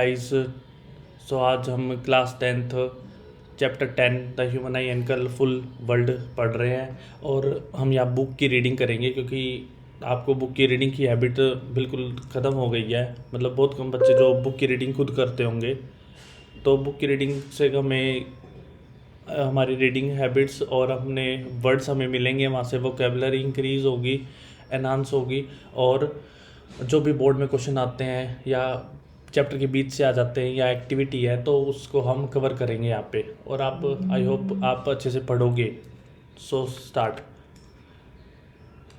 Guys, सो आज हम class 10th chapter 10 the human I and colourful world पढ़ रहे हैं। और हम यहाँ बुक की रीडिंग करेंगे क्योंकि आपको बुक की रीडिंग की हैबिट बिल्कुल ख़त्म हो गई है। मतलब बहुत कम बच्चे जो बुक की रीडिंग खुद करते होंगे। तो बुक की रीडिंग से हमें हमारी रीडिंग हैबिट्स और अपने वर्ड्स हमें मिलेंगे, वहाँ से वोकेबलरी इंक्रीज़ होगी, एनहांस होगी। और जो भी बोर्ड में क्वेश्चन आते हैं या चैप्टर के बीच से आ जाते हैं या एक्टिविटी है तो उसको हम कवर करेंगे यहाँ पे। और आप, आई होप आप अच्छे से पढ़ोगे। So start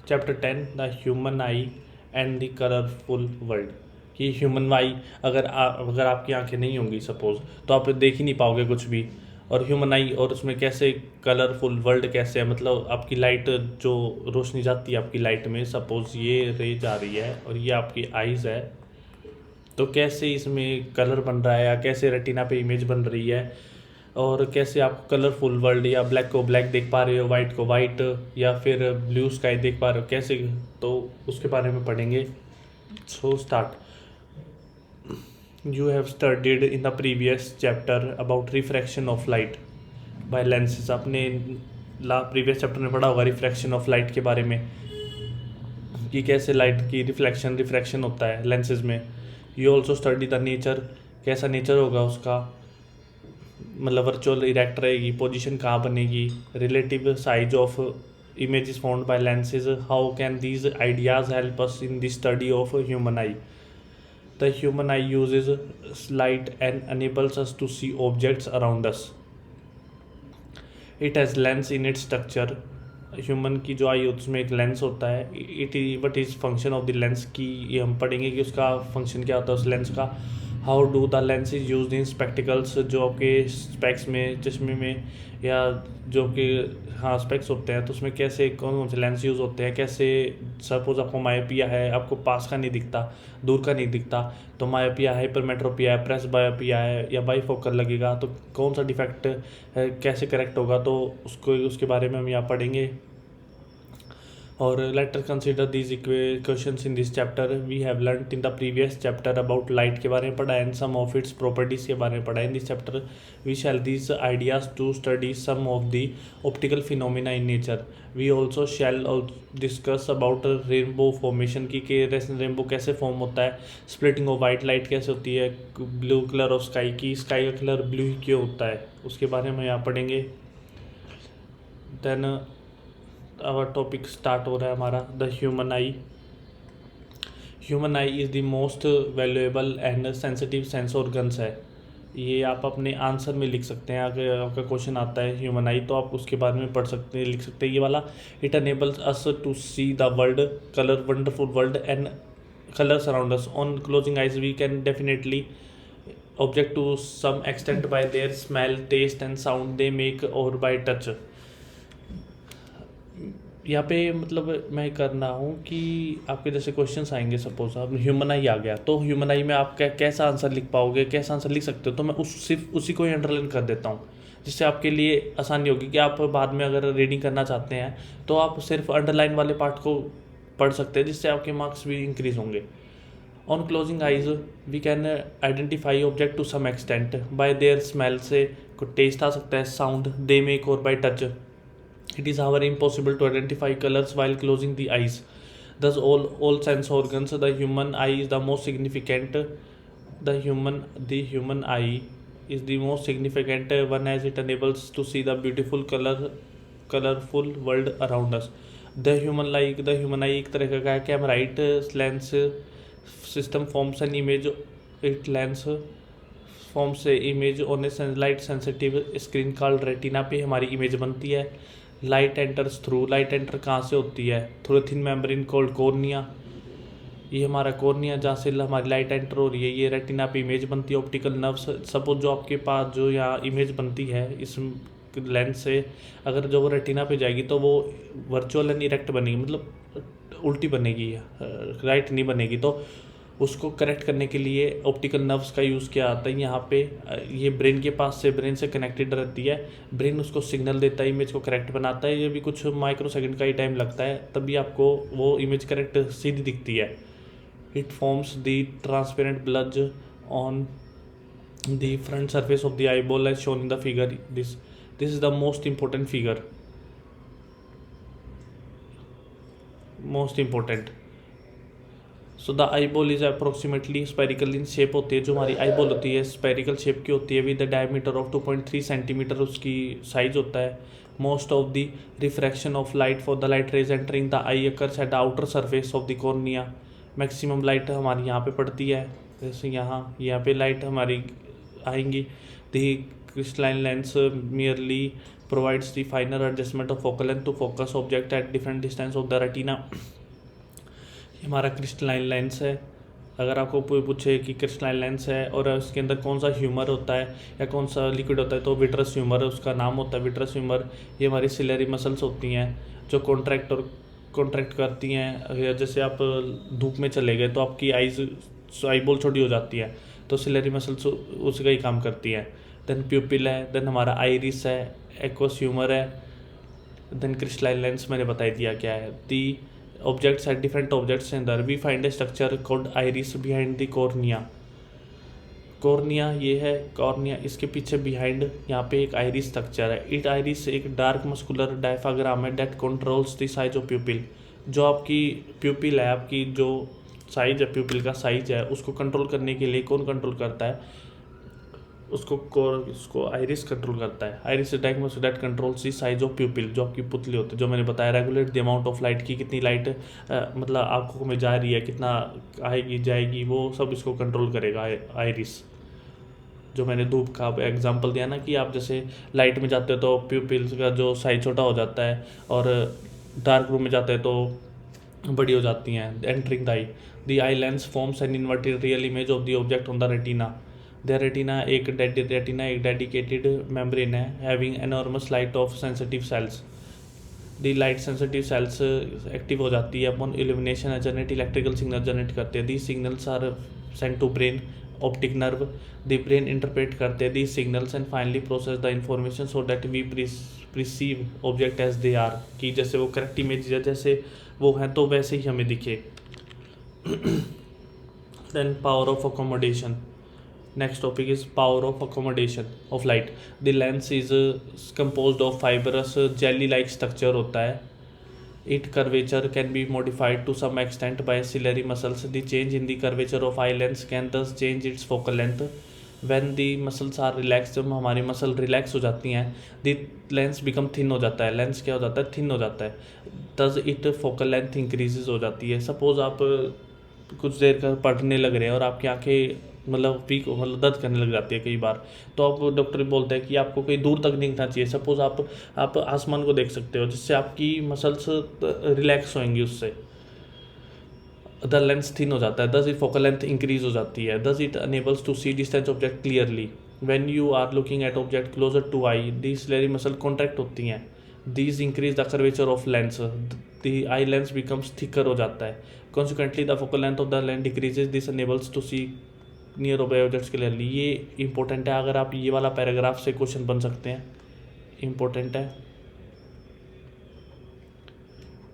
chapter 10 the human I and the colourful world. कि ह्यूमन आई, अगर आपकी आंखें नहीं होंगी सपोज, तो आप देख ही नहीं पाओगे कुछ भी। और ह्यूमन आई, और उसमें कैसे कलरफुल वर्ल्ड कैसे है, मतलब आपकी लाइट जो रोशनी जाती है आपकी लाइट में, सपोज ये रे जा रही है और ये आपकी आइज़ है, तो कैसे इसमें कलर बन रहा है या कैसे रेटिना पे इमेज बन रही है, और कैसे आप कलरफुल वर्ल्ड या ब्लैक को ब्लैक देख पा रहे हो, वाइट को वाइट, या फिर ब्लू स्काई देख पा रहे हो कैसे, तो उसके बारे में पढ़ेंगे। So start. You have studied in the previous chapter about refraction of light bye lenses. आपने प्रीवियस चैप्टर में पढ़ा होगा रिफ्रैक्शन ऑफ लाइट के बारे में, कि कैसे लाइट की रिफ्रैक्शन होता है लेंसेज में। You also study the nature, कैसा नेचर होगा उसका, मतलब वर्चुअल इरेक्ट रहेगी, पोजीशन कहाँ बनेगी, relative size of images found by lenses, how can these ideas help us in the study of human I. The human I uses light and enables us to see objects around us. It has lens in its structure. Human की जो आई उसमें एक lens होता है। What is function of the lens की, ये हम पढ़ेंगे कि उसका फंक्शन क्या होता है उस लेंस का। How do the lens is use in spectacles, जो आपके स्पेक्स में, चश्मे में, या जो कि हाँ स्पेक्स होते हैं, तो उसमें कैसे कौन कौन से लेंस यूज़ होते हैं, कैसे। सपोज आपको मायोपिया है, आपको पास का नहीं दिखता, दूर का नहीं दिखता, तो मायोपिया, हाइपरमेट्रोपिया है, प्रेस बायोपिया है, या बाईफोकल लगेगा, तो कौन सा डिफेक्ट है, कैसे करेक्ट होगा, तो उसके बारे में हम यहाँ पढ़ेंगे। और let us consider these questions in this chapter. We have learned in the previous chapter about light के बारे में पढ़ा and some of its properties के बारे में पढ़ा। In this chapter we shall these ideas to study some of the optical phenomena in nature. We also shall discuss about rainbow formation की, rainbow कैसे फॉर्म होता है, स्प्लिटिंग ऑफ वाइट लाइट कैसे होती है, ब्लू कलर ऑफ स्काई की, sky का colour blue ही क्यों होता है, उसके बारे में यहाँ पढ़ेंगे। देन आवर टॉपिक स्टार्ट हो रहा है हमारा, the human I. Human I is the most valuable and sensitive sense organs है। ये आप अपने आंसर में लिख सकते हैं। अगर आपका क्वेश्चन आता है ह्यूमन आई, तो आप उसके बारे में पढ़ सकते हैं, लिख सकते हैं ये वाला। It enables us to see the world, colour wonderful world and colours around us. On closing eyes we can definitely object to some extent by their smell, taste and sound they make, और by touch. यहाँ पे मतलब मैं कर रहा हूँ कि आपके जैसे क्वेश्चंस आएंगे, सपोज आप ह्यूमन आई आ गया, तो ह्यूमन आई में आप कैसा आंसर लिख पाओगे, कैसा आंसर लिख सकते हो, तो मैं सिर्फ उसी को ही अंडरलाइन कर देता हूँ, जिससे आपके लिए आसानी होगी कि आप बाद में अगर रीडिंग करना चाहते हैं तो आप सिर्फ अंडरलाइन वाले पार्ट को पढ़ सकते हैं, जिससे आपके मार्क्स भी इंक्रीज होंगे। On closing eyes we can identify object to some extent by their smell, से कुछ टेस्ट आ सकता है, साउंड दे मेक, और by touch. It is however impossible to identify colors while closing the eyes. Thus, all sense organs, the human eye is the most significant. The human eye is the most significant one, as it enables to see the colorful world around us. The human eye एक तरह का है, camera right lens system forms an image, it lens form से image on a light sensitive screen called retina पे हमारी image बनती है। Light enters through, light enter कहाँ से होती है, through thin membrane called cornea. ये हमारा कॉर्निया, जहाँ से हमारी लाइट एंटर हो रही है, ये रेटिना पे इमेज बनती है। ऑप्टिकल नर्व्स, सपोज जो आपके पास जो यहाँ इमेज बनती है इस लेंस से, अगर जो वो रेटिना पे जाएगी तो वो वर्चुअल एंड इरेक्ट बनेगी, मतलब उल्टी बनेगी, राइट नहीं बनेगी। तो उसको करेक्ट करने के लिए ऑप्टिकल नर्व्स का यूज़ किया जाता है। यहाँ पे ये ब्रेन के पास से, ब्रेन से कनेक्टेड रहती है, ब्रेन उसको सिग्नल देता है, इमेज को करेक्ट बनाता है। ये भी कुछ माइक्रो सेकंड का ही टाइम लगता है, तभी आपको वो इमेज करेक्ट सीधी दिखती है। It forms the transparent bulge on The front surface of the eyeball as shown in the figure. This is the most important figure. Most important. So the eye ball is approximately spherical in shape होती है, जो हमारी eye ball होती है spherical shape की होती है with the diameter of 2.3 centimetre उसकी साइज होता है. Most of the refraction of light for the light rays entering the I occurs at the outer surface of the cornea. Maximum light हमारी यहाँ पे पड़ती है, जैसे यहाँ पे लाइट हमारी आएंगी. The crystalline lens merely provides the finer adjustment of focal length to focus object at different distance of the retina. हमारा क्रिस्टलाइन लेंस है. अगर आपको पूछे कि क्रिस्टलाइन लेंस है और उसके अंदर कौन सा ह्यूमर होता है या कौन सा लिक्विड होता है, तो विट्रस ह्यूमर उसका नाम होता है. विट्रस ह्यूमर ये हमारी सिलेरी मसल्स होती हैं जो कॉन्ट्रैक्ट करती हैं. जैसे आप धूप में चले गए तो आपकी आई बॉल छोटी हो जाती है, तो सिलेरी मसल्स उसका ही काम करती हैं. देन प्यूपिल है, देन हमारा आइरिस है, एक्वस ह्यूमर है, देन क्रिस्टलाइन लेंस मैंने बता दिया क्या है. दी objects at different objects in there we find a structure called iris behind the cornea. Cornea ये है, कॉर्निया इसके पीछे बिहाइंड यहाँ पे एक आइरिस स्ट्रक्चर है. इट आइरिस एक डार्क मस्कुलर डायफ्राग्राम है that controls the size of प्यूपिल. जो आपकी प्यूपिल है, आपकी जो साइज है, प्यूपिल का साइज है, उसको कंट्रोल करने के लिए कौन कंट्रोल करता है? उसको आइरिस कंट्रोल करता है. Iris diagnose that controls the size of प्यूपिल, जो आपकी पुतली होती है, जो मैंने बताया. Regulate the amount of light की कितनी लाइट मतलब आंखों में जा रही है, कितना आएगी जाएगी, वो सब इसको कंट्रोल करेगा आइरिस. जो मैंने धूप का एग्जांपल दिया ना कि आप जैसे लाइट में जाते हो तो प्यूपिल्स का जो साइज छोटा हो जाता है और डार्क रूम में जाते हैं तो बड़ी हो जाती हैं. Entering the eye lens forms an inverted real image of the object on the retina. The retina एक डेडिकेटेड मेम्ब्रेन है having enormous light of sensitive cells. The light sensitive cells active हो जाती है upon illumination generate electrical signal generate करते हैं. The signals are sent to brain optic nerve. The brain interpret करते हैं the signals and finally process the information so that we perceive object as they are, कि जैसे वो correct image है, जैसे वो हैं तो वैसे ही हमें दिखे. Then power of accommodation. Next topic is power of accommodation of light. The lens is composed of fibrous jelly-like structure होता है. Its curvature can be modified to some extent by ciliary muscles. The change in the curvature of eye lens can thus change its focal length. When the muscles are relaxed, जब हमारी muscle relax हो जाती हैं, the lens become thin हो जाता है. Lens क्या हो जाता है? थिन हो जाता है. Thus it focal length increases हो जाती है. सपोज आप कुछ देर का पढ़ने लग रहे हैं और आपकी आंखें मतलब वीक मतलब दर्द करने लग जाती है कई बार, तो आप डॉक्टर बोलते हैं कि आपको कहीं दूर तक दिखना चाहिए. सपोज आप आसमान को देख सकते हो, जिससे आपकी मसल्स रिलैक्स होंगी, उससे द लेंस थिन हो जाता है. Thus it focal length increase हो जाती है. Thus it enables to see distance object clearly. When you are looking at object closer to eye, the ciliary muscle contract होती हैं. These increase the curvature of lens. The eye lens becomes thicker हो जाता है. Consequently the focal length of the lens decreases. This enables to see near by objects clearly. ये important है. अगर आप ये वाला पैराग्राफ से क्वेश्चन बन सकते हैं, इंपॉर्टेंट है,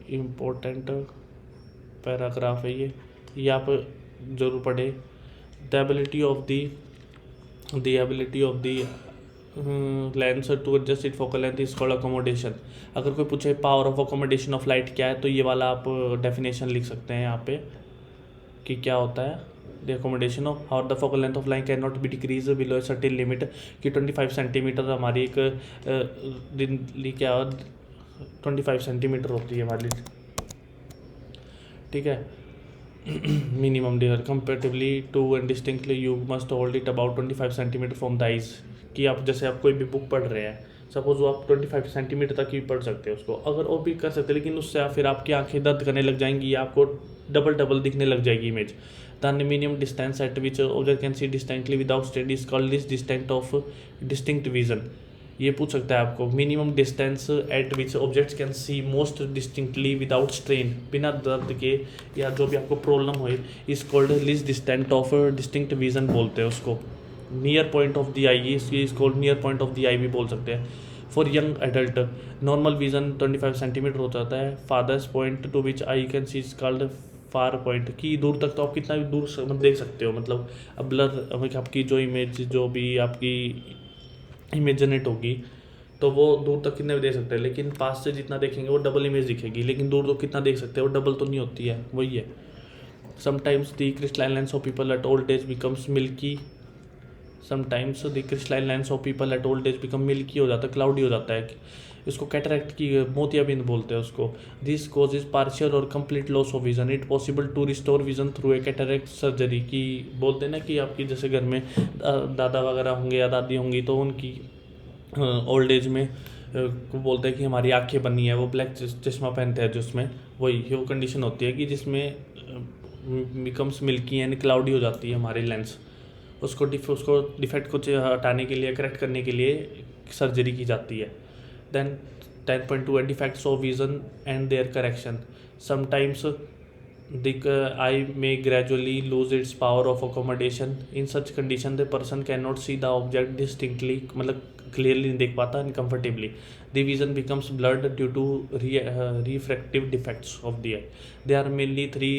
इंपॉर्टेंट पैराग्राफ है ये आप जरूर पढ़े. The ability of the lens to adjust it focal length is called accommodation. अगर कोई पूछे power of accommodation of light क्या है, तो ये वाला आप डेफिनेशन लिख सकते हैं यहाँ पे कि क्या होता है. The accommodation of how the focal length of line can not be decrease below certain limit, कि 25 सेंटीमीटर हमारी एक क्या 25 सेंटीमीटर होती है हमारी, ठीक है. Minimum dear comparatively to and distinctly you must hold it about 25 centimetre from the eyes. कि आप जैसे आप कोई भी बुक पढ़ रहे हैं, सपोज वो आप 25 सेंटीमीटर तक ही पढ़ सकते हैं उसको, अगर वो भी कर सकते हैं, लेकिन उससे फिर आपकी आंखें दर्द करने लग जाएंगी, आपको डबल दिखने लग जाएगी image. The minimum distance eight which object can see distinctly without strain is called this distant of distinct vision. ये पूछ सकता है आपको. Minimum distance eight which objects can see most distinctly without strain, बिना दर्द के या जो भी आपको प्रॉब्लम हो, is called least distant of distinct vision बोलते हैं उसको. Near point of the I is called near point of the आई भी बोल सकते हैं. For young adult normal vision 25 centimetre हो जाता है. फादर्स point to which eye can see is called far point की दूर तक तो आप कितना भी दूर मतलब देख सकते हो, मतलब अब ब्लर आपकी जो इमेज जो भी आपकी इमेज जनरेट होगी तो वो दूर तक कितने भी देख सकते हैं, लेकिन पास से जितना देखेंगे वो डबल इमेज दिखेगी, लेकिन दूर तो कितना देख सकते हैं वो डबल तो नहीं होती है, वही है। Sometimes the crystalline lens of people at old age becomes milky, sometimes the crystalline lens of people at old age become milky हो जाता है, क्लाउडी हो जाता है, इसको कैटरैक्ट की मोतियाबिंद बोलते हैं उसको। दिस कॉजेज पार्शियल और complete loss of vision, it possible to restore vision through a cataract surgery. की बोलते हैं ना कि आपकी जैसे घर में दादा वगैरह होंगे या दादी होंगी तो उनकी ओल्ड एज में बोलते हैं कि हमारी आंखें बनी है, वो ब्लैक चश्मा पहनते हैं जिसमें वही वो कंडीशन होती है कि जिसमें बिकम्स मिल्की एंड क्लाउडी हो जाती है हमारी लेंस, उसको डिफेक्ट को हटाने के लिए करेक्ट करने के लिए सर्जरी की जाती है। Then 10.2 defects of vision and their correction, sometimes the eye may gradually lose its power of accommodation. In such condition the person cannot see the object distinctly, मतलब clearly नहीं देख पाता and comfortably. The vision becomes blurred due to refractive defects of the eye. There are mainly three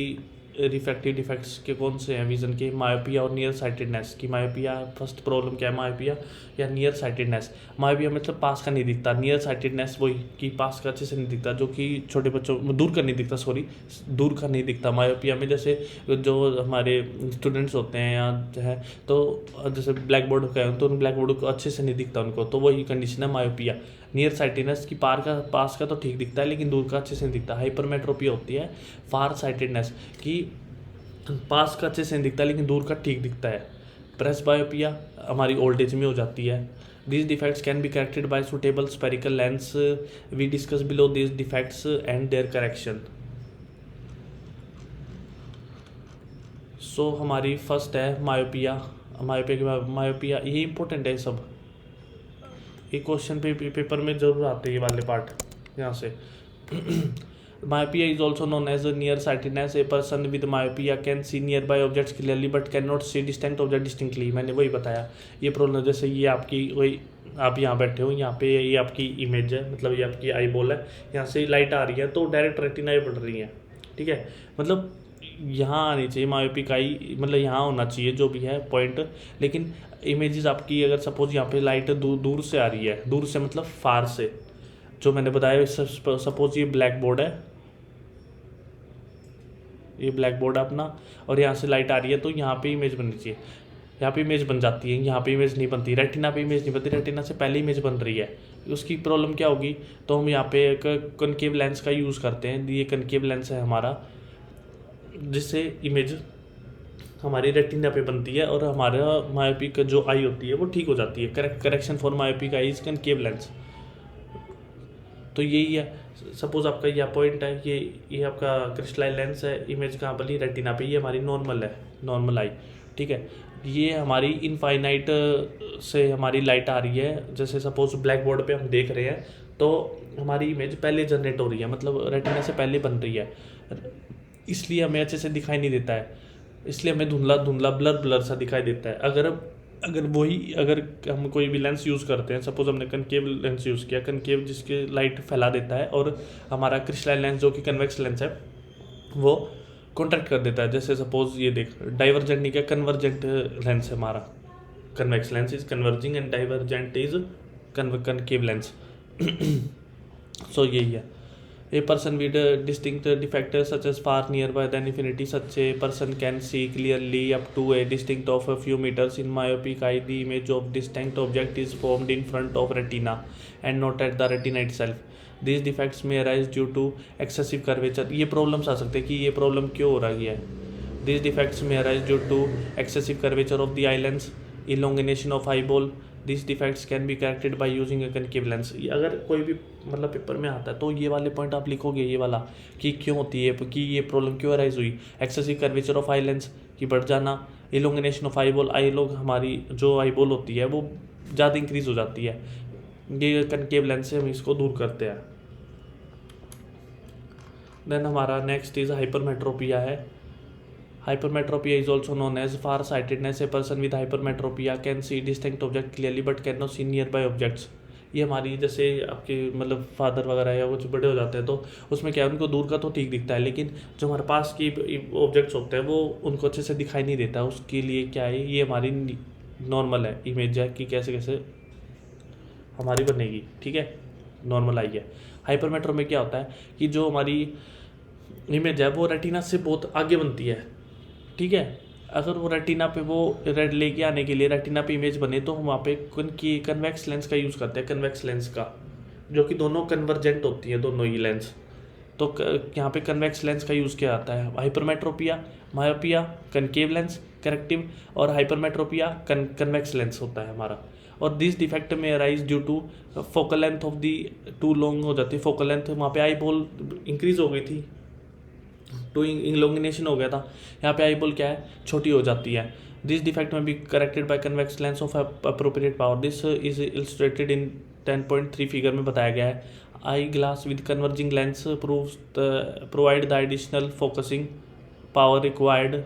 refractive defects के कौन से हैं vision के, myopia और नियर साइटेडनेस की। मायोपिया फर्स्ट प्रॉब्लम क्या है, मायोपिया या नियर साइटेडनेस। मायोपिया मतलब पास का नहीं दिखता, नियर साइटेडनेस वही कि पास का अच्छे से नहीं दिखता, जो कि छोटे बच्चों दूर का नहीं दिखता, सॉरी दूर का नहीं दिखता। मायोपिया में जैसे जो हमारे स्टूडेंट्स होते हैं या जो है तो जैसे ब्लैक बोर्ड का है तो ब्लैक बोर्ड को अच्छे से नहीं दिखता उनको, तो वही कंडीशन है मायोपिया। नियर साइटेडनेस की पास का तो ठीक दिखता है लेकिन दूर का अच्छे से नहीं दिखता। हाइपरमेट्रोपिया होती है फार साइटेडनेस की पास का अच्छे से नहीं दिखता लेकिन दूर का ठीक दिखता है। प्रेसबायोपिया हमारी ओल्ड एज में हो जाती है। These defects can be corrected by suitable spherical lens. We discuss below these defects and their correction. So हमारी फर्स्ट है मायोपिया। मायोपिया ये इंपॉर्टेंट है सब, एक क्वेश्चन पेपर में जरूर आते हैं ये वाले पार्ट यहाँ से। Myopia is also known as nearsightedness. A person with myopia can see nearby objects clearly but cannot see distant object distinctly. मैंने वही बताया ये प्रॉब्लम, जैसे ये आपकी वही आप यहाँ बैठे हो, यहाँ पे ये आपकी इमेज है, मतलब ये आपकी आई बॉल है, यहाँ से लाइट आ रही है तो डायरेक्ट रेटिना पे पड़ रही है, ठीक है, मतलब यहाँ आनी चाहिए मायोपिक आई, मतलब यहाँ होना चाहिए जो भी है पॉइंट। लेकिन इमेजेस आपकी अगर सपोज यहाँ पे लाइट दूर से आ रही है, दूर से मतलब फार से, जो मैंने बताया सपोज ये ब्लैक बोर्ड है, ये ब्लैक बोर्ड है अपना, और यहाँ से लाइट आ रही है तो यहाँ पे इमेज बननी चाहिए, यहाँ पे इमेज बन जाती है, यहाँ पे इमेज नहीं बनती, रेटिना पे इमेज नहीं बनती, रेटिना से पहले इमेज बन रही है। उसकी प्रॉब्लम क्या होगी, तो हम यहाँ पे एक कनकेव लेंस का यूज़ करते हैं, ये कनकेव लेंस है हमारा, जिससे इमेज हमारी रेटिना पे बनती है और हमारा मायोपिक जो आई होती है वो ठीक हो जाती है। Correction for myopic I is concave lens. तो यही है, सपोज आपका यह पॉइंट है, ये आपका क्रिस्टलाइन लेंस है, इमेज कहाँ पर ली, रेटिना पे, ये हमारी नॉर्मल है, नॉर्मल आई, ठीक है। ये हमारी इनफाइनाइट से हमारी लाइट आ रही है, जैसे सपोज ब्लैक बोर्ड पे हम देख रहे हैं तो हमारी इमेज पहले जनरेट हो रही है, मतलब रेटिना से पहले बन रही है, इसलिए हमें अच्छे से दिखाई नहीं देता है, इसलिए हमें धुंधला धुंधला ब्लर सा दिखाई देता है। अगर हम कोई भी लेंस यूज़ करते हैं, सपोज हमने कनकेव लेंस यूज़ किया, कनकेव जिसके लाइट फैला देता है, और हमारा क्रिस्टलाइन लेंस जो कि कन्वेक्स लेंस है वो कॉन्ट्रैक्ट कर देता है। जैसे सपोज ये देख, डाइवर्जेंट नहीं क्या, कन्वर्जेंट लेंस है हमारा, convex lens is converging and divergent is concave lens. So यही है। A person with a distinct defect such as far nearby than infinity, such a person can see clearly up to a distance of a few meters. In myopic eye, the image of distinct object is formed in front of retina and not at the retina itself. These defects may arise due to excessive curvature. ये problems आ सकते हैं कि ये problem क्यों हो रही है। These defects may arise due to excessive curvature of the eye lens, elongation of eyeball. These defects can be corrected by using a concave lens. अगर कोई भी मतलब पेपर में आता है तो ये वाले पॉइंट आप लिखोगे, ये वाला कि क्यों होती है, कि ये प्रॉब्लम क्यों अराइज हुई। Excessive curvature of eye lens की बढ़ जाना, इलोंगिनेशन ऑफ आई बॉल, आई लोग हमारी जो आई बॉल होती है वो ज़्यादा इंक्रीज हो जाती है, ये कनकेव लेंस से हम इसको दूर करते हैं। देन हमारा नेक्स्ट इज हाइपरमेट्रोपिया है। Hypermetropia is also known as farsightedness. A person with hypermetropia can see distinct objects clearly but cannot see nearby objects. ये हमारी जैसे आपके मतलब फादर वगैरह या कुछ बड़े हो जाते हैं तो उसमें क्या है, उनको दूर का तो ठीक दिखता है, लेकिन जो हमारे पास की ऑब्जेक्ट्स होते हैं वो उनको अच्छे से दिखाई नहीं देता। उसके लिए क्या है, ये हमारी नॉर्मल है इमेज है कि कैसे कैसे हमारी बनेगी, ठीक है, नॉर्मल आई है। हाइपरमेट्रो में क्या होता है कि जो हमारी इमेज है वो रेटिना से बहुत आगे बनती है, ठीक है। अगर वो रेटिना पे वो रेड लेके आने के लिए रेटिना पे इमेज बने तो हम वहाँ पे कन्वेक्स लेंस का यूज़ करते हैं, कन्वेक्स लेंस का, जो कि दोनों कन्वर्जेंट होती है दोनों ही लेंस। तो यहाँ पे कन्वेक्स लेंस का यूज़ किया जाता है। Hypermetropia, myopia, concave lens, corrective, और हाइपरमेट्रोपिया कन्वेक्स लेंस होता है हमारा। और this defect may arise due to focal length of the too long हो जाती है, फोकल लेंथ वहाँ पे आई बॉल इंक्रीज हो गई थी, टू इलोंगिनेशन हो गया था। यहाँ पे आई बॉल क्या है, छोटी हो जाती है। This defect may be corrected by convex lens of appropriate power. This is illustrated in 10.3 figure में बताया गया है। Eye glass with converging lens provide the additional focusing power required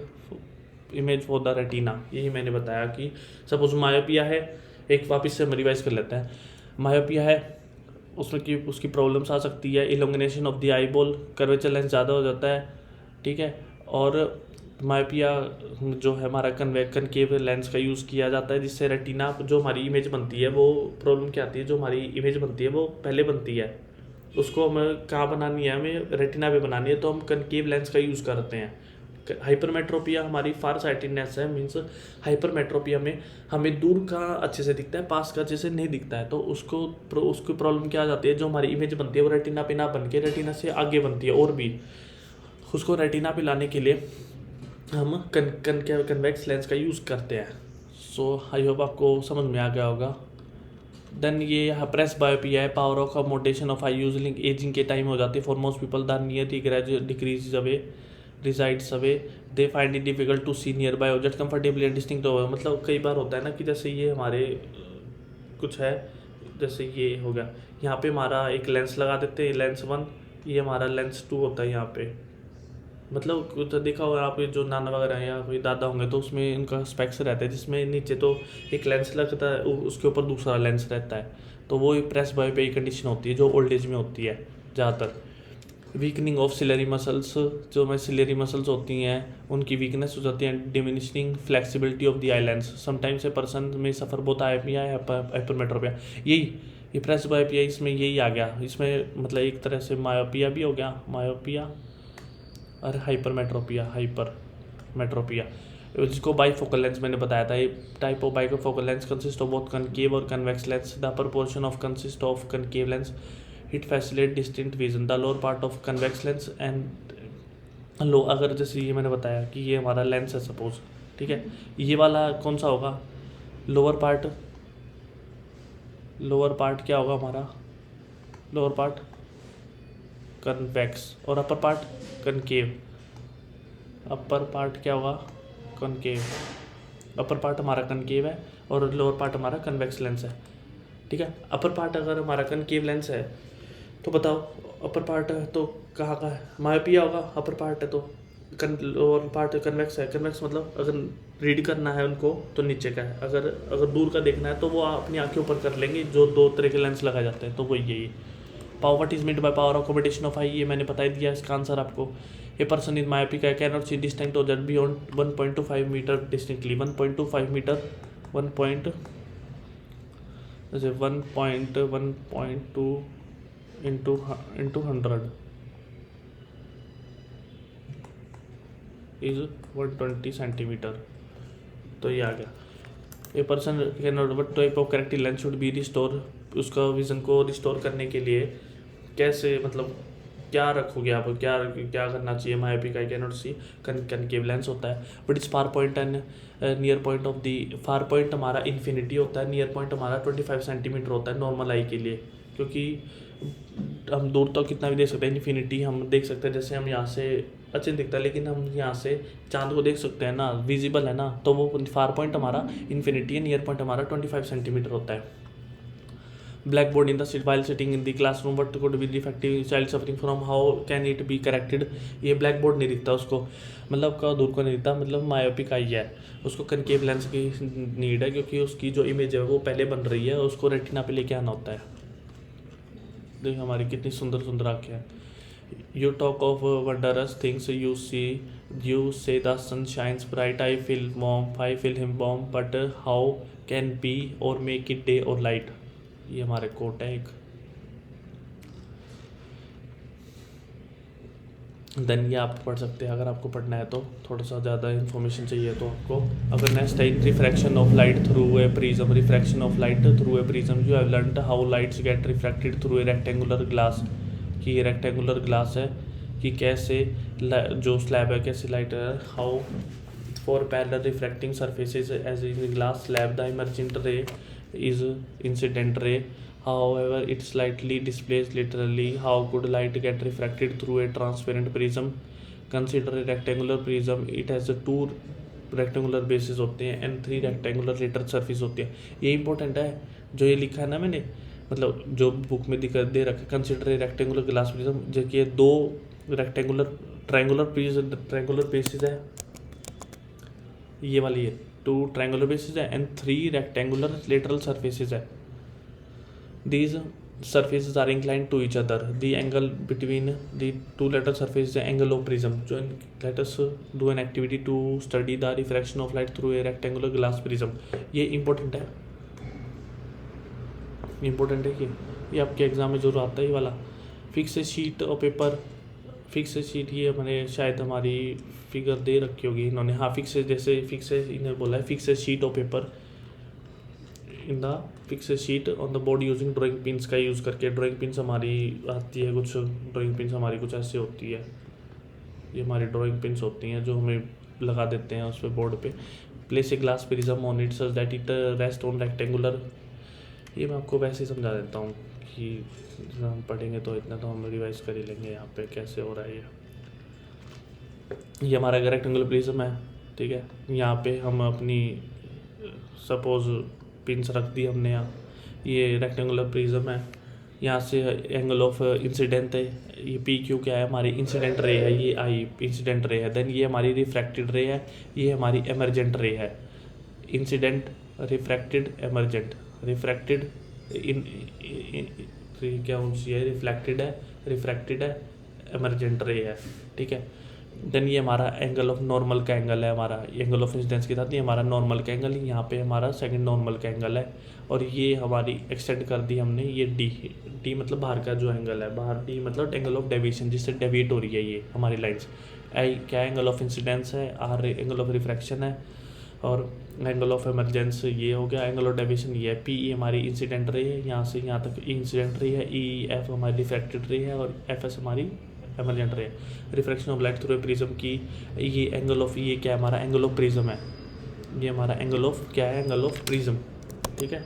image for the retina. यही मैंने बताया कि suppose myopia है, एक वापस से हम रिवाइज कर लेते हैं। मायोपिया है, उसमें की उसकी प्रॉब्लम्स आ सकती है, elongation of the eye ball, curvature lens ज़्यादा हो जाता है, ठीक है। और मायोपिया जो है हमारा कनकेव लेंस का यूज़ किया जाता है, जिससे रेटिना जो हमारी इमेज बनती है वो प्रॉब्लम क्या आती है, जो हमारी इमेज बनती है वो पहले बनती है, उसको हमें कहाँ बनानी है, हमें रेटिना पे बनानी है, तो हम कनकेव लेंस का यूज़ करते हैं। हाइपरमेट्रोपिया हमारी फार साइटेडनेस है, मीन्स हाइपरमेट्रोपिया में हमें दूर का अच्छे से दिखता है, पास का अच्छे से नहीं दिखता है। तो उसको प्रॉब्लम क्या आ जाती है, जो हमारी इमेज बनती है वो रेटिना पे ना बन के रेटिना से आगे बनती है, और भी उसको रेटिना पे लाने के लिए हम कन्वेक्स लेंस का यूज़ करते हैं। सो आई होप आपको समझ में आ गया होगा। देन ये प्रेस बायोपिया है, power of accommodation of eye using ageing के टाइम हो जाती है। For most people the near the graduate decrease away recedes away, they find it difficult to see near by object comfortably and distinct over. मतलब कई बार होता है ना कि जैसे ये हमारे कुछ है, जैसे ये हो गया, यहाँ पे हमारा एक लेंस लगा देते हैं, लेंस 1, ये हमारा लेंस 2 होता है यहाँ पे। मतलब तो देखा होगा आप, जो नाना वगैरह हैं या कोई दादा होंगे तो उसमें इनका स्पेक्स रहता है, जिसमें नीचे तो एक लेंस लगता है, उसके ऊपर दूसरा लेंस रहता है। तो वो प्रेस बायोपिया कंडीशन होती है जो ओल्ड एज में होती है ज़्यादातर। वीकनिंग ऑफ सिलरी मसल्स, जो में सिलरी मसल्स होती हैं उनकी वीकनेस हो जाती है। Diminishing flexibility of the eye lens, sometimes a person में सफ़र बोथ आयोपिया या हाइपरमेट्रोपिया। ये प्रेस बायोपिया इसमें यही आ गया, इसमें मतलब एक तरह से मायोपिया भी हो गया, मायोपिया और हाइपरमेट्रोपिया जिसको बाईफोकल लेंस मैंने बताया था। ये type of bifocal lens consist of both concave और convex lens. The upper portion of consist of concave lens, it facilitate distinct vision. The lower part of convex lens and लो, अगर जैसे ये मैंने बताया कि ये हमारा लेंस है सपोज, ठीक है, ये वाला कौन सा होगा, लोअर पार्ट क्या होगा हमारा, लोअर पार्ट कन्वेक्स और upper part concave. Upper part क्या होगा, कनकेव। अपर पार्ट हमारा कनकेव है और लोअर पार्ट हमारा कन्वेक्स लेंस है, ठीक है। अपर पार्ट अगर हमारा कनकेव लेंस है तो बताओ अपर पार्ट है तो कहाँ का है, मायोपिया होगा। अपर पार्ट है तो लोअर पार्ट कन्वेक्स है, कन्वेक्स मतलब अगर रीड करना है उनको तो नीचे का है, अगर दूर का देखना है तो वो अपनी आंखें ऊपर कर लेंगे, जो 2 तरह के लेंस लगाए जाते हैं, तो वही यही। Power what is meant by power accommodation of eye, ये मैंने बता दिया इसका आंसर आपको। A person is myopic I can not see distinct object beyond 1.25 metre distinctly. 1.25 metre, 1.2 into 100 is 120 centimetre. तो ये आ गया। A person can not, but type of corrective lens should be restore. उसका विजन को restore करने के लिए कैसे, मतलब क्या रखोगे आप, क्या करना चाहिए। Myopic I can not see, concave lens होता है, बट इस far point and near point of the, far point हमारा इन्फिनिटी होता है, नियर पॉइंट हमारा 25 सेंटीमीटर होता है नॉर्मल आई के लिए, क्योंकि हम दूर तक कितना भी देख सकते हैं, इन्फिनिटी हम देख सकते हैं। जैसे हम यहाँ से अच्छे दिखता है, लेकिन हम यहाँ से चांद को देख सकते हैं ना, विजिबल है ना, तो वो फार पॉइंट हमारा इन्फिनिटी है, नियर पॉइंट हमारा 25 सेंटीमीटर होता है। blackboard in the sit while sitting in the classroom, what could be the defective child suffering from, how can it be corrected। ये blackboard नहीं दिखता उसको, मतलब का दूर को नहीं दिखता, मतलब मायोपिक आई है, उसको कनकेव लेंस की नीड है, क्योंकि उसकी जो इमेज है वो पहले बन रही है, उसको रेटिना पे लेके आना होता है। देख हमारी कितनी सुंदर सुंदर आँखें हैं। You talk of wondrous things you see, you say the sun shines bright, I feel him warm, but how can be or make it day or light। ये हमारे कोट है एक। देन ये आप पढ़ सकते हैं अगर आपको पढ़ना है तो, थोड़ा सा ज़्यादा इन्फॉर्मेशन चाहिए तो आपको। अगर नेक्स्ट है refraction of light through a prism, refraction of light through a prism, you have learned how lights get refracted through a rectangular glass, कि ये रेक्टेंगुलर ग्लास है कि कैसे जो स्लैब है कैसे लाइट है, how for parallel refracting surfaces as in glass slab the emergent ray is incident ray, however it slightly displays laterally, how could light get refracted through a transparent prism, consider a rectangular prism, it has two rectangular bases होते हैं and 3 rectangular lateral surface होती है। ये important है जो ये लिखा है ना मैंने, मतलब जो बुक में दे रखा है, consider a rectangular glass prism, जो कि 2 रेक्टेंगुलर ट्रायंगुलर बेसिस है, ये वाली है 2 ट्रायंगुलर बेसिस है एंड 3 रेक्टेंगुलर लेटरल सर्फेसेस है। These surfaces are inclined to each other. The angle between the 2 lateral surfaces is the angle of prism. So let us do an activity to study the refraction of light through a rectangular glass prism। ये important है, important है कि ये आपके exam में जरूर आता है ये वाला। फिक्स ए शीट और पेपर, फिक्स ए शीट ये मैंने शायद हमारी फिगर दे रखी होगी इन्होंने, हाँ फिक्स जैसे फिक्स इन्हें बोला है फिक्स ए शीट और paper in the fix sheet on the board using drawing pins का यूज़ करके। ड्राइंग पिन्स हमारी आती है कुछ, ड्राइंग पिन्स हमारी कुछ ऐसे होती है, ये हमारी ड्राइंग पिन्स होती हैं जो हमें लगा देते हैं उस पर बोर्ड पे। Place a glass prism on it such that it rest on rectangular, ये मैं आपको वैसे ही समझा देता हूँ कि हम पढ़ेंगे तो इतना तो हम रिवाइज कर ही लेंगे यहाँ पे कैसे हो रहा है ये हमारा रेक्टेंगुलर प्रिज्म है, ठीक है। यहाँ पे हम अपनी सपोज पिंस रख दी हमने, यहाँ ये रेक्टेंगुलर प्रिज्म है, यहाँ से एंगल ऑफ इंसिडेंट है, ये पी क्यू क्या है हमारी इंसिडेंट रे है, ये आई इंसिडेंट रे है। देन ये हमारी रिफ्रैक्टेड रे है, ये हमारी एमरजेंट रे है। Incident, refracted, emergent. रिफ्रैक्टेड क्या ऊँची है, रिफ्रैक्टेड है, एमरजेंट रे है, ठीक है। देन ये हमारा एंगल ऑफ नॉर्मल का एंगल है, हमारा एंगल ऑफ इंसिडेंस के साथ ये हमारा नॉर्मल का एंगल, यहाँ पे हमारा सेकंड नॉर्मल का एंगल है। और ये हमारी एक्सटेंड कर दी हमने, ये डी मतलब बाहर का जो एंगल है, बाहर डी मतलब एंगल ऑफ डेविएशन जिससे डेविएट हो रही है ये हमारी लाइन्स। आई क्या एंगल ऑफ इंसिडेंस है, आर एंगल ऑफ रिफ्रैक्शन है, और एंगल ऑफ एमरजेंस ये हो गया, एंगल ऑफ डेविएशन ये है। पी ई हमारी इंसिडेंट रे है, यहाँ से यहाँ तक इंसिडेंट रे है, ई एफ हमारी रिफ्रैक्टेड रे है, और एफ एस हमारी एमरजेंट रे। Refraction of light through a prism की ये एंगल ऑफ, ये क्या हमारा एंगल ऑफ प्रिज्म है, ये हमारा एंगल ऑफ क्या है, एंगल ऑफ प्रिज्म, ठीक है।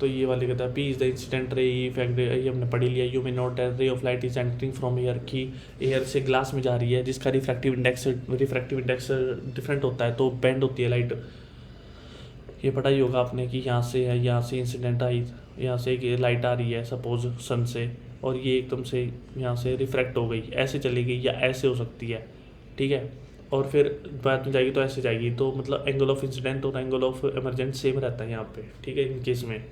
तो ये वाले कहता है P is the incident ray, effect ये हमने पढ़ लिया। You may note ray of light is entering from air, की एयर से ग्लास में जा रही है जिसका रिफ्रैक्टिव इंडेक्स डिफरेंट होता है, तो बेंड होती है लाइट। ये पढ़ा ही होगा आपने कि यहाँ से है, यहाँ से इंसिडेंट आई, यहाँ से एक लाइट आ रही है सपोज सन से, और ये एकदम से यहाँ से रिफ्रैक्ट हो गई, ऐसे चली गई या ऐसे हो सकती है, ठीक है। और फिर बाद में जाएगी तो ऐसे जाएगी, तो मतलब एंगल ऑफ इंसिडेंट और एंगल ऑफ एमरजेंट सेम रहता है यहाँ पे, ठीक है। इन केस में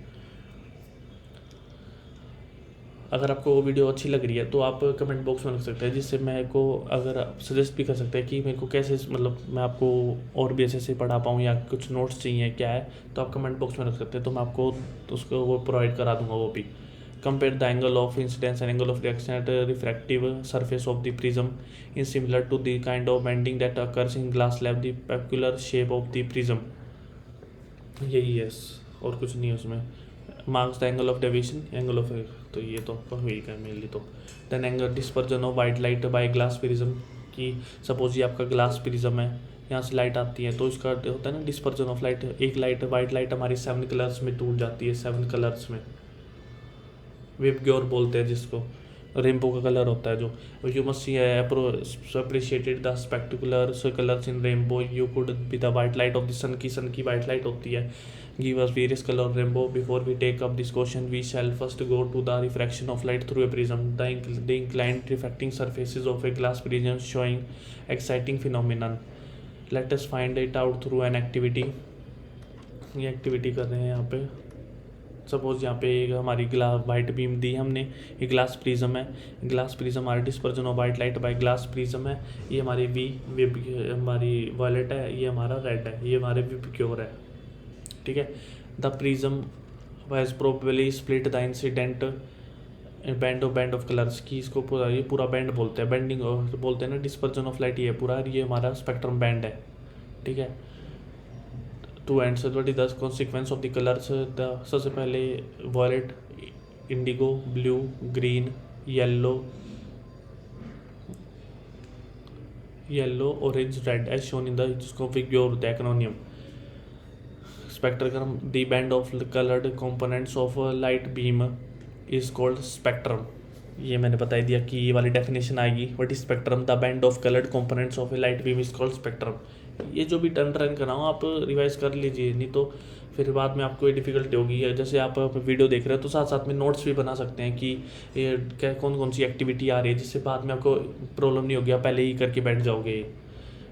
अगर आपको वो वीडियो अच्छी लग रही है तो आप कमेंट बॉक्स में लिख सकते हैं, जिससे मेरे को अगर सजेस्ट भी कर सकते हैं कि मेरे को कैसे, मतलब मैं आपको और भी ऐसे पढ़ा पाऊँ या कुछ नोट्स चाहिए क्या है, तो आप कमेंट बॉक्स में रख सकते हैं, तो मैं आपको उसको वो प्रोवाइड करा दूंगा वो भी। Compare the angle of incidence and angle of reaction at refractive surface of the prism in similar to the kind of bending that occurs in glass slab the peculiar shape of the prism, यही है और कुछ नहीं है उसमें। Marks the angle of deviation, angle of, तो ये तो आपका हुई है मेनली। तो then angle dispersion of white light by glass prism, कि सपोज ये आपका ग्लास प्रिज्म है, यहाँ से लाइट आती है तो इसका होता है ना डिस्पर्जन ऑफ लाइट, एक लाइट वाइट लाइट हमारी 7 कलर्स में टूट जाती है, 7 कलर्स में, वेव ग्योर बोलते हैं जिसको। रेनबो का कलर होता है जो, you must see appreciated the spectacular colours in rainbow, you could be the white light of the sun की वाइट लाइट होती है। Give us various colour rainbow, before we take up this question we shall first go to the refraction of light through a prism, the inclined refracting surfaces of a glass prism showing exciting phenomenon, let us find it out through an activity. ये activity कर रहे हैं यहाँ पे। Suppose यहाँ पे एक हमारी वाइट बीम दी हमने, ये ग्लास प्रिज्म है, ग्लास प्रिज्म हमारी dispersion of white light by glass prism है, ये हमारी विब हमारी वायलेट है, ये हमारा रेड है, ये हमारे विबग्योर है। ठीक है, the prism has probably split the incident band of colours की, इसको पूरा ये पूरा बैंड बोलते हैं, बैंडिंग बोलते हैं ना, डिस्पर्जन ऑफ लाइट ये पूरा, ये हमारा स्पेक्ट्रम बैंड है। ठीक है, two ends what is the consequence of the colours, सबसे पहले violet, indigo, blue, green, yellow, orange, red as shown in the जिसको VIBGYOR the acronym. Spectrum, the band of coloured components of light beam is called spectrum. ये मैंने बता दिया कि ये वाली डेफिनेशन आएगी, what is spectrum, the band of coloured components of a light beam is called spectrum. ये जो भी टर्न कर रहा हूँ आप रिवाइज कर लीजिए, नहीं तो फिर बाद में आपको ये डिफ़िकल्टी होगी। जैसे आप वीडियो देख रहे हो तो साथ साथ में नोट्स भी बना सकते हैं कि ये क्या कौन कौन सी एक्टिविटी आ रही है, जिससे बाद में आपको प्रॉब्लम नहीं होगी, आप पहले ही करके बैठ जाओगे।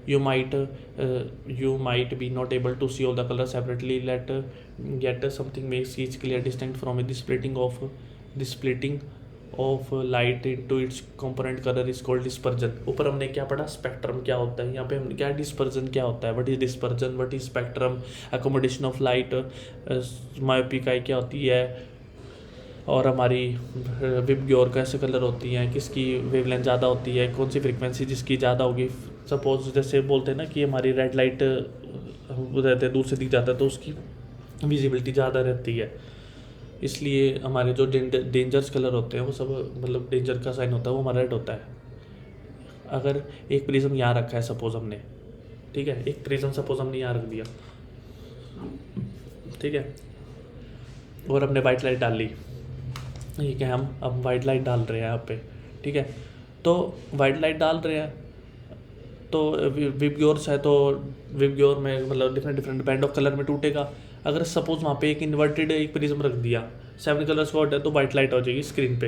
you might be not able to see all the colors separately, yet something makes each clear distinct from it. The splitting of light into its component color is called dispersion। ऊपर हमने क्या पढ़ा, स्पेक्ट्रम क्या होता है, यहाँ पे हमने क्या डिस्पर्जन क्या होता है, what is dispersion, what is spectrum, accommodation of light, मायोपिकाई क्या होती है, और हमारी विबग्योर कैसे कलर होती हैं, किसकी वेवलेंथ ज़्यादा होती है, कौन सी फ्रीक्वेंसी जिसकी ज़्यादा होगी। सपोज जैसे बोलते हैं ना कि हमारी रेड लाइट रहते हैं दूर से दिख जाता है तो उसकी विजिबिलिटी ज़्यादा रहती है, इसलिए हमारे जो डेंजरस कलर होते हैं वो सब मतलब डेंजर का साइन होता है वो हमारा रेड होता है। अगर एक प्रिज्म यहाँ रखा है सपोज हमने, ठीक है, एक प्रिज्म सपोज हमने यहाँ रख दिया, ठीक है, और हमने वाइट लाइट डाल ली, ये क्या हम अब वाइट लाइट डाल रहे हैं यहाँ पे, ठीक है, तो वाइट लाइट डाल रहे हैं तो विबग्योर्स है तो विबग्योर में मतलब डिफरेंट बैंड ऑफ कलर में टूटेगा। अगर सपोज वहाँ पे एक इन्वर्टेड एक प्रिज्म रख दिया, 7 कलर्स का है तो वाइट लाइट हो जाएगी स्क्रीन पे।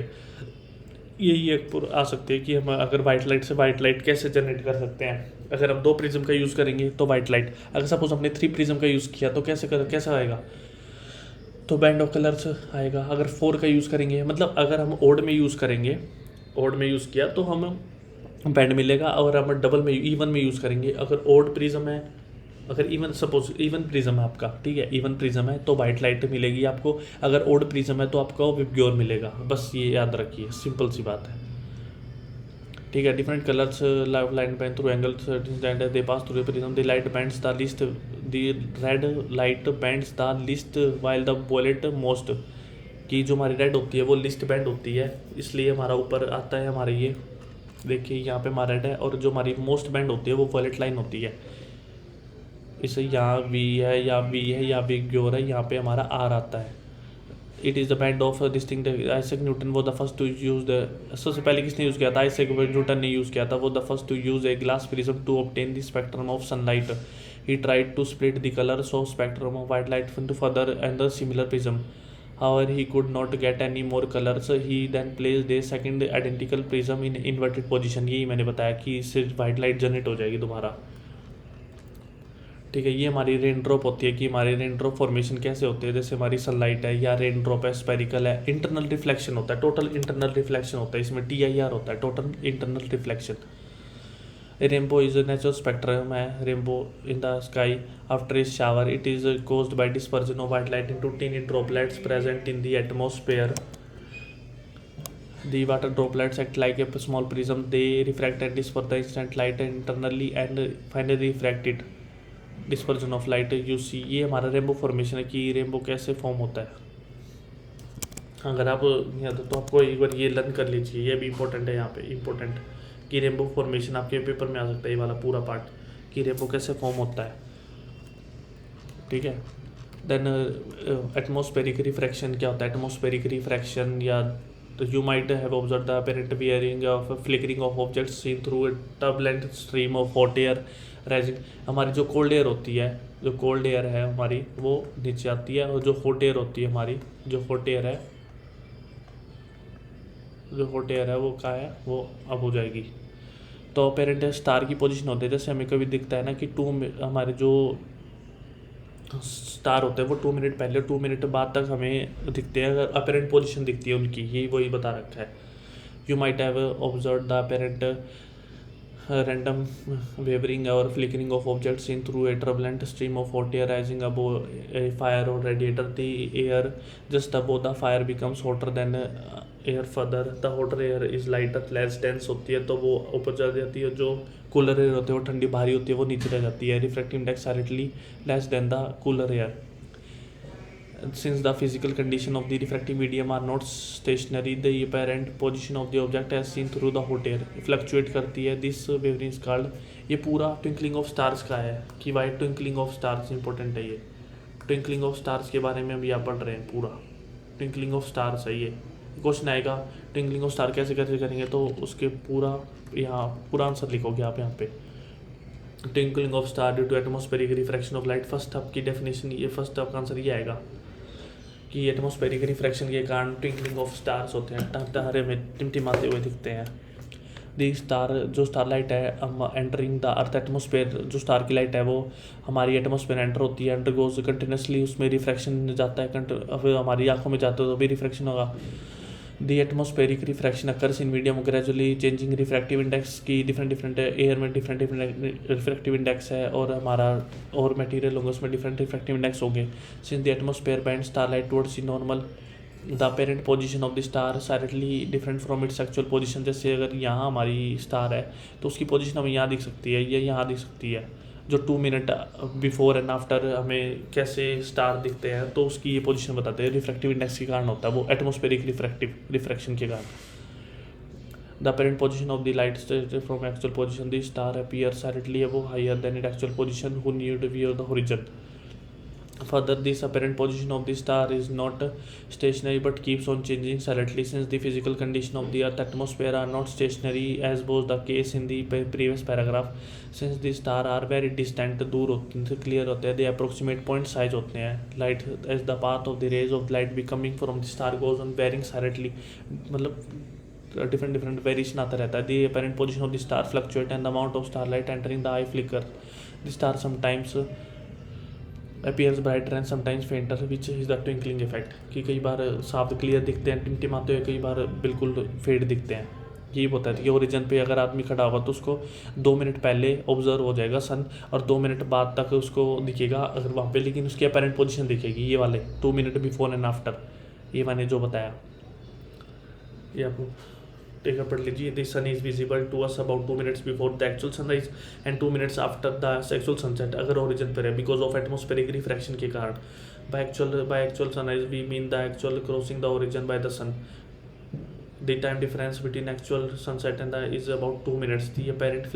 यही एक आ सकती है कि हम अगर वाइट लाइट से वाइट लाइट कैसे जनरेट कर सकते हैं। अगर हम 2 प्रिज्म का यूज़ करेंगे तो वाइट लाइट, अगर सपोज हमने 3 प्रिज्म का यूज़ किया तो कैसे आएगा, तो बैंड ऑफ कलर्स आएगा। अगर 4 का यूज़ करेंगे, मतलब अगर हम ओड में यूज़ करेंगे, ओड में यूज़ किया तो हम बैंड मिलेगा। अगर हम डबल में इवन में यूज़ करेंगे, अगर ओड प्रिज्म है, अगर इवन सपोज इवन प्रिज्म है आपका, ठीक है, इवन प्रिज्म है तो वाइट लाइट मिलेगी आपको, अगर ओड प्रिज्म है तो आपको विबग्योर मिलेगा। बस ये याद रखिए, सिंपल सी बात है, ठीक है। Different colours line bend through angles they pass through prism, the light bends the least, the red light bends the least while the violet most, कि जो हमारी रेड होती है वो लिस्ट बैंड होती है, इसलिए हमारा ऊपर आता है हमारे ये देखिए यहाँ पे हमारा रेड है, और जो हमारी मोस्ट बैंड होती है वो वॉयलेट लाइन होती है। इसे यहाँ वी है या वी है या विबग्योर है, यहाँ पे हमारा आर आता है। It is the band of this thing, Isaac Newton वो the first to use the, सबसे पहले किसने यूज़ किया था, आइजैक न्यूटन ने यूज़ किया था, वो the first to use a glass prism to obtain the spectrum of sunlight. He tried to split the colours of spectrum of white light into further and the similar prism. However, he could not get any more colors. He then placed a second identical prism in inverted position. यही मैंने बताया कि इससे white light generate हो जाएगी दोबारा, ठीक है। ये हमारी रेन ड्रॉप होती है, कि हमारी रेन ड्रॉप फॉर्मेशन कैसे होती है, जैसे हमारी सनलाइट है या रेन ड्रॉप है, स्पेरिकल है, इंटरनल रिफ्लेक्शन होता है, टोटल इंटरनल रिफ्लेक्शन होता है, इसमें TIR होता है, total internal reflection. Rainbow is a natural spectrum है, rainbow in the sky after a shower, it is caused by dispersion of white light into tiny droplets present in the atmosphere. The water droplets act like a small prism. They refract and disperse the instant light internally and finally refract it. Dispersion of light you see, ये हमारा rainbow formation है कि rainbow कैसे form होता है। अगर आप यहाँ तो आपको एक बार ये लर्न कर लीजिए, ये भी इंपॉर्टेंट है, यहाँ पे इंपॉर्टेंट कि रेनबो फॉर्मेशन आपके पेपर में आ सकता है, ये वाला पूरा पार्ट कि रेनबो कैसे फॉर्म होता है, ठीक है। देन एटमॉस्फेरिक रिफ्रैक्शन क्या होता है, एटमॉस्फेरिक रिफ्रैक्शन या You might have observed the apparent wearing of flickering of objects seen through a turbulent stream of hot air rising. हमारी जो कोल्ड एयर होती है, जो कोल्ड एयर है हमारी वो नीचे आती है, और जो हॉट एयर होती है हमारी, जो हॉट एयर है, जो हॉट एयर है वो क्या है, वो अब हो जाएगी। तो अपेरेंट स्टार की पोजीशन होती है, जैसे हमें कभी दिखता है ना कि हमारे जो स्टार होते हैं वो 2 मिनट पहले 2 मिनट बाद तक हमें दिखते हैं, अगर अपेरेंट पोजीशन दिखती है उनकी, यही वही बता रखा है। You might have observe the apparent random wavering or flickering of objects seen through a turbulent stream of hot air rising above a fire or radiator. The air just above the fire becomes hotter than air further. The hotter air is lighter, less dense होती है, तो वो ऊपर जा जाती है। जो cooler air होती है वो ठंडी भारी होती है, वो नीचे रह जाती है। Refractive index slightly less than the cooler air. Since the physical condition of the refractive medium are not stationary, the apparent position of the object as seen through the hot air fluctuate करती है. This wavering is called, ये पूरा twinkling of stars का है कि why twinkling of stars important है। ये twinkling of stars के बारे में हम यहाँ पढ़ रहे हैं, पूरा twinkling of stars है। ये क्वेश्चन आएगा twinkling of star कैसे कैसे करेंगे, तो उसके पूरा यहाँ पूरा आंसर लिखोगे आप यहाँ पे। twinkling of star due to atmospheric refraction of light, first top की डेफिनेशन, ये फर्स्ट टॉप का आंसर ये आएगा कि एटमॉस्फेरिक रिफ्रैक्शन के कारण ट्विंकलिंग ऑफ स्टार्स होते हैं, तारे में टिमटिमाते हुए दिखते हैं। दी स्टार, जो स्टार लाइट है एंटरिंग द अर्थ एटमॉस्फेयर, जो स्टार की लाइट है वो हमारी एटमॉस्फेयर एंटर होती है, एंटर गोज कंटिन्यूसली, उसमें रिफ्रैक्शन जाता है, अब हमारी आंखों में जाता है तो भी रिफ्रैक्शन होगा। The atmospheric refraction occurs in medium gradually changing refractive index की डिफरेंट एयर में डिफरेंट रिफ्रैक्टिव इंडेक्स है, और हमारा और मटेरियल होंगे उसमें डिफरेंट रिफ्रैक्टिव इंडेक्स होंगे। Since the atmosphere bend star light towards the normal, the apparent position of the star slightly different from its actual position. जैसे अगर यहाँ हमारी स्टार है तो उसकी पोजीशन हमें यहाँ दिख सकती है, ये यहाँ दिख सकती है। जो 2 मिनट बिफोर एंड आफ्टर हमें कैसे स्टार दिखते हैं, तो उसकी ये पोजीशन बताते हैं। रिफ्रैक्टिव इंडेक्स के कारण होता है वो, एटमॉस्फेरिक रिफ्रैक्शन के कारण। The apparent position of the light from actual position, the star appear slightly above higher than it actual position who need view the horizon. Further, this apparent position of the star is not stationary but keeps on changing silently, since the physical condition of the Earth atmosphere are not stationary as was the case in the previous paragraph. Since the star are very distant, दूर होते हैं, clear होते हैं, they approximate point size होते हैं। Light as the path of the rays of light becoming from the star goes on varying silently, मतलब different variation आता रहता है। The apparent position of the star fluctuate and the amount of starlight entering the eye flicker. The star sometimes appears brighter and sometimes fainter, which is the twinkling effect, कि कई बार साफ clear दिखते हैं टिमटिमाते हुए, कई बार बिल्कुल फेड दिखते हैं। यही होता है कि ओरिजिन पे अगर आदमी खड़ा होगा तो उसको 2 मिनट पहले ऑब्जर्व हो जाएगा सन, और 2 मिनट बाद तक उसको दिखेगा अगर वहाँ पे, लेकिन उसकी अपेरेंट पोजीशन दिखेगी ये वाले 2 मिनट बिफोर एंड आफ्टर, ये मैंने जो बताया। ये आप टेक पढ़ लीजिए। The sun is visible to us about 2 minutes before the actual sunrise and 2 minutes after the actual sunset, अगर ओरिजिन पर है, बिकॉज ऑफ एटमॉस्फेरिक रिफ्रैक्शन के कारण। By actual sunrise we mean the actual crossing the origin by the sun. The time difference between actual sunset and the is about 2 minutes. The apparent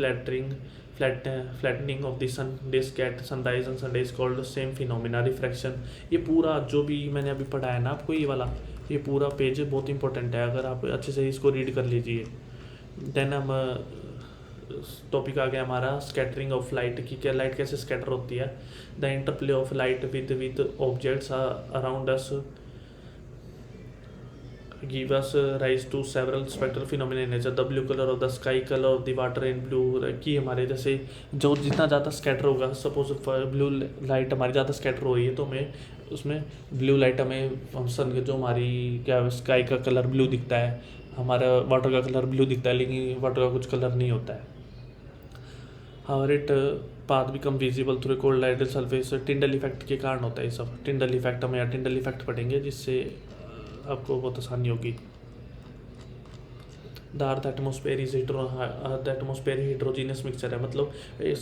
flattening of the sun disk at sunrise and sunday is called the same phenomena, refraction. ये पूरा जो भी मैंने अभी पढ़ाया ना आपको, ये वाला ये पूरा पेज बहुत इंपॉर्टेंट है, अगर आप अच्छे से इसको रीड कर लीजिए। देन हम टॉपिक आ गया हमारा स्कैटरिंग ऑफ लाइट, की क्या लाइट कैसे स्कैटर होती है। The interplay of light with objects around us give us rise to several spectral phenomena in nature. The blue color of the sky, color of the water in blue, कि हमारे जैसे जो जितना ज़्यादा scatter होगा, suppose blue light हमारी ज़्यादा scatter हो रही है तो हमें उसमें ब्लू लाइट हमें सन के जो हमारी क्या स्काई का कलर ब्लू दिखता है, हमारा वाटर का कलर ब्लू दिखता है, लेकिन वाटर का कुछ कलर नहीं होता है। However it path become visible through cold light surface, Tyndall effect के कारण होता है ये सब। टिंडल इफेक्ट हम यहाँ टिंडल इफेक्ट पढ़ेंगे, जिससे आपको बहुत आसानी होगी। The earth atmosphere is heterogeneous mixture है, मतलब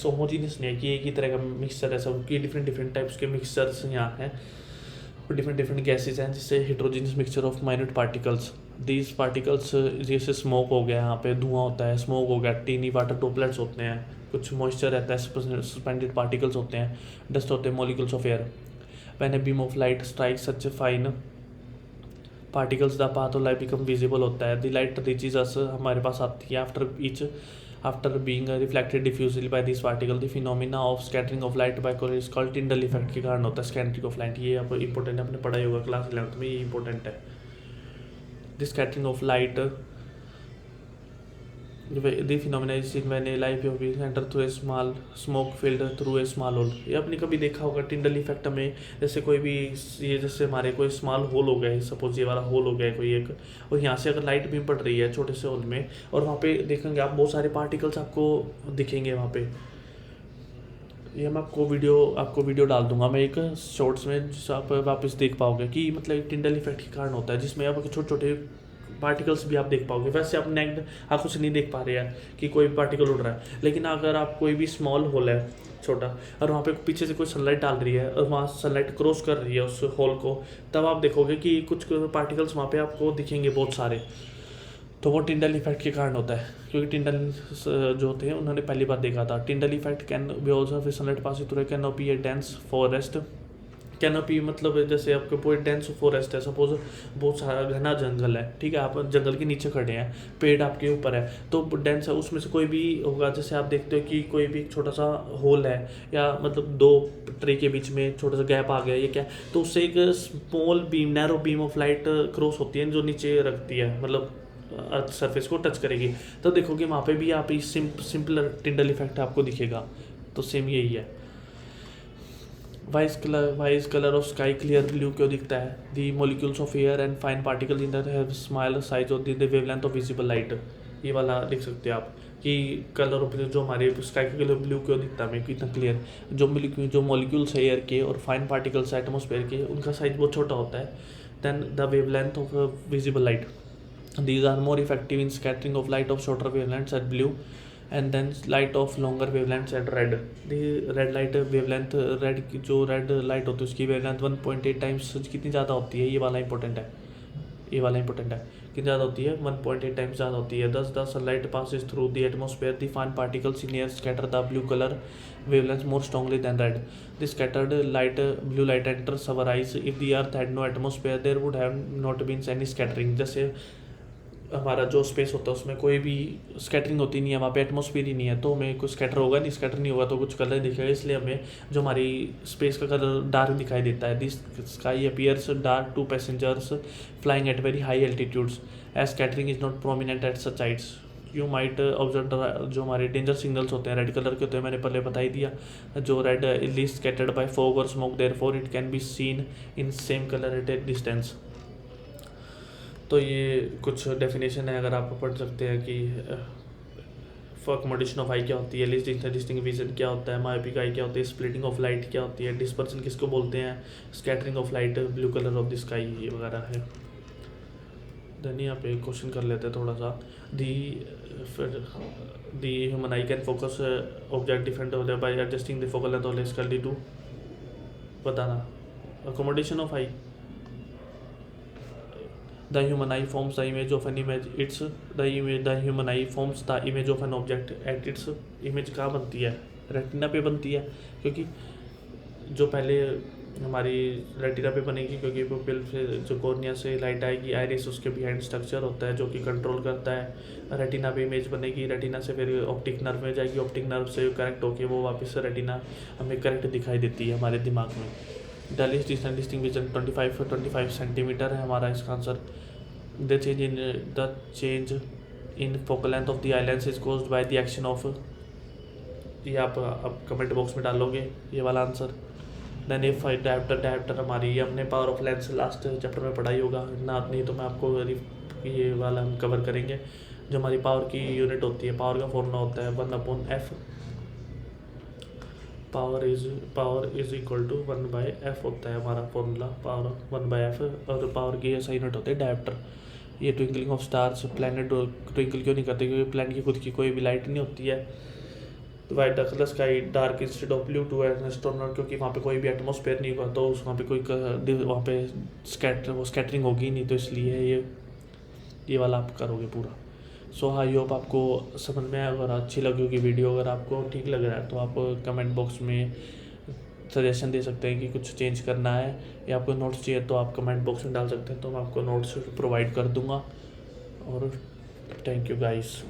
होमोजीनियस नहीं है कि एक ही तरह का मिक्सचर है, सब की डिफरेंट टाइप्स के मिक्सचर्स यहाँ हैं, डिफरेंट गैसेज हैं, जिससे heterogeneous mixture of minute particles. These particles जैसे स्मोक हो गया, यहाँ पे धुआं होता है, स्मोक हो गया, टीनी वाटर ड्रॉपलेट्स होते हैं, कुछ मॉइस्चर रहता है, सस्पेंडेड पार्टिकल्स होते हैं, डस्ट होते हैं, molecules of air. When a beam of light strike such fine particles the path of light become visible होता है, द लाइट रीचेज अस, हमारे पास आती है after being reflected diffusely by this particle, the phenomena of scattering of light by collar is called Tyndall effect के कारण होता है स्कैटरिंग ऑफ लाइट। ये आप इंपॉर्टेंट है, आपने पढ़ाई होगा क्लास 11th में, ये इंपॉर्टेंट है। The scattering of light, the phenomena is seen when a light wave is enter through a small smoke filled through a small hole। ये आपने कभी देखा होगा टिंडल इफेक्ट में, जैसे कोई भी ये जैसे हमारे कोई स्मॉल होल हो गया, सपोज ये वाला होल हो गया कोई एक, और यहाँ से अगर लाइट बीम पड़ रही है छोटे से होल में, और वहाँ पे देखेंगे आप बहुत सारे पार्टिकल्स आपको दिखेंगे वहाँ पे। ये मैं आपको वीडियो डाल दूंगा मैं एक शॉर्ट्स में, जिससे आप वापस देख पाओगे कि मतलब टिंडल इफेक्ट के कारण होता है, जिसमें आप छोटे छोटे पार्टिकल्स भी आप देख पाओगे। वैसे आप नेक्ड आंखों से नहीं देख पा रहे हैं कि कोई पार्टिकल उड़ रहा है, लेकिन अगर आप कोई भी स्मॉल होल है छोटा, और वहाँ पे पीछे से कोई सनलाइट डाल रही है और वहाँ सनलाइट क्रॉस कर रही है उस होल को, तब आप देखोगे कि कुछ पार्टिकल्स वहाँ पे आपको दिखेंगे बहुत सारे। तो वो टिंडल इफेक्ट के कारण होता है, क्योंकि टिंडल जो होते हैं उन्होंने पहली बार देखा था। Tyndall effect can be also with sunlight passing through canopy A dense forest. Canopy मतलब जैसे आपके पूरे डेंस फॉरेस्ट है, सपोज बहुत सारा घना जंगल है, ठीक है, आप जंगल के नीचे खड़े हैं, पेड़ आपके ऊपर है, तो डेंस है, उसमें से कोई भी होगा, जैसे आप देखते हो कि कोई भी छोटा सा होल है, या मतलब दो ट्री के बीच में छोटा सा गैप आ गया, ये क्या, तो उससे एक small beam, narrow beam of light cross होती है जो नीचे रखती है, मतलब अर्थ सरफेस को टच करेगी, तो देखोगे वहाँ पे भी आप सिंपल टिंडल इफेक्ट आपको दिखेगा। तो सेम यही है। Why's colour of sky clear blue क्यों दिखता है? The molecules of air and fine particle in that have small size of the wavelength of visible light. ये वाला देख सकते हैं आप कि कलर ऑफ जो हमारे स्काई का कलर ब्लू क्यों दिखता है हमें, कितना क्लियर। जो मॉलिक्यूल्स है एयर के और फाइन पार्टिकल्स एटमॉस्फेयर के, उनका साइज बहुत छोटा होता है then the wavelength of visible light. These are more effective in scattering of light of shorter wavelengths at blue and then light of longer wavelengths at red। The red light wavelength, red की जो red light होती है उसकी wavelength 1.8 times कितनी ज़्यादा होती है, ये वाला इंपॉर्टेंट है, ये वाला इंपॉर्टेंट है, कितनी ज़्यादा होती है, 1.8 टाइम्स ज़्यादा होती है। Thus the sunlight passes through the atmosphere, the fine particles in air scatter the blue color wavelengths more strongly than red। The scattered light, blue light enters our eyes। If the earth had no atmosphere there would have not been any scattering। जैसे हमारा जो space होता है उसमें कोई भी scattering होती नहीं है, वहाँ पे एटमॉस्फेयर ही नहीं है, तो हमें कुछ स्कैटर होगा नहीं, स्कैटर नहीं होगा तो कुछ कलर दिखेगा, इसलिए हमें जो हमारी स्पेस का कलर डार्क दिखाई देता है। This sky appears dark to passengers flying at very high altitudes as scattering is not prominent at such heights. You might observe जो हमारे डेंजर सिग्नल्स होते हैं रेड कलर के होते हैं, मैंने पहले बता ही दिया। जो red is scattered by fog और smoke therefore it can be seen in same colour at a distance. तो ये कुछ डेफिनेशन है, अगर आप पढ़ सकते हैं कि अकोमोडेशन ऑफ आई क्या होती है, लीस्ट डिस्टिंग्विशन क्या होता है, मायोपिक आई क्या होती है, स्प्लिटिंग ऑफ लाइट क्या होती है, डिस्पर्सन किसको बोलते हैं, scattering of light, blue colour of the sky, ये वगैरह है। देन यहाँ पे क्वेश्चन कर लेते हैं थोड़ा सा। The human eye can focus object different हो जाए by adjusting the focal length of skull डी टू बताना। Accommodation of eye, the human eye forms the image of an image, the human eye forms the image of an object at its image कहाँ बनती है, retina पे बनती है, क्योंकि जो पहले हमारी रेटिना पे बनेगी, क्योंकि पुपिल से जो कॉर्निया से लाइट आएगी, आइरिस उसके बिहाइंड स्ट्रक्चर होता है जो कि कंट्रोल करता है। रेटिना पे इमेज बनेगी, रेटिना से फिर ऑप्टिक नर्व में जाएगी, ऑप्टिक नर्व से करेक्ट होके वो वापस रेटिना हमें करेक्ट दिखाई देती है हमारे दिमाग में। The least distinct vision 25 centimetre है हमारा इसका answer. The change in focal length of the eye lens is caused by the action of, ये आप कमेंट बॉक्स में डालोगे ये वाला आंसर। देन एफ डायप्टर हमारी, ये अपने power of lens last chapter में पढ़ाई होगा ना, नहीं तो मैं आपको ये वाला हम कवर करेंगे। जो हमारी पावर की यूनिट होती है, पावर का फॉर्मूला होता है 1/f, power is equal to 1/f होता है हमारा फॉर्मूला, पावर 1/f, और पावर की ऐसा यूनिट होता है डायप्टर। ये twinkling of stars, planet twinkle क्यों नहीं करते, क्योंकि प्लैनेट की खुद की कोई भी लाइट नहीं होती है। White the colour sky dark instead of blue to astronaut, क्योंकि वहाँ पे कोई भी एटमॉस्फेयर नहीं होगा, तो वहाँ पे कोई वहाँ पे स्कैटरिंग होगी नहीं, तो इसलिए ये वाला आप करोगे पूरा। सो आई होप आपको समझ में आया, अगर अच्छी लगी होगी वीडियो, अगर आपको ठीक लग रहा है तो आप कमेंट बॉक्स में सजेशन दे सकते हैं कि कुछ चेंज करना है या आपको नोट्स चाहिए तो आप कमेंट बॉक्स में डाल सकते हैं, तो मैं आपको नोट्स प्रोवाइड कर दूँगा। और थैंक यू गाइस।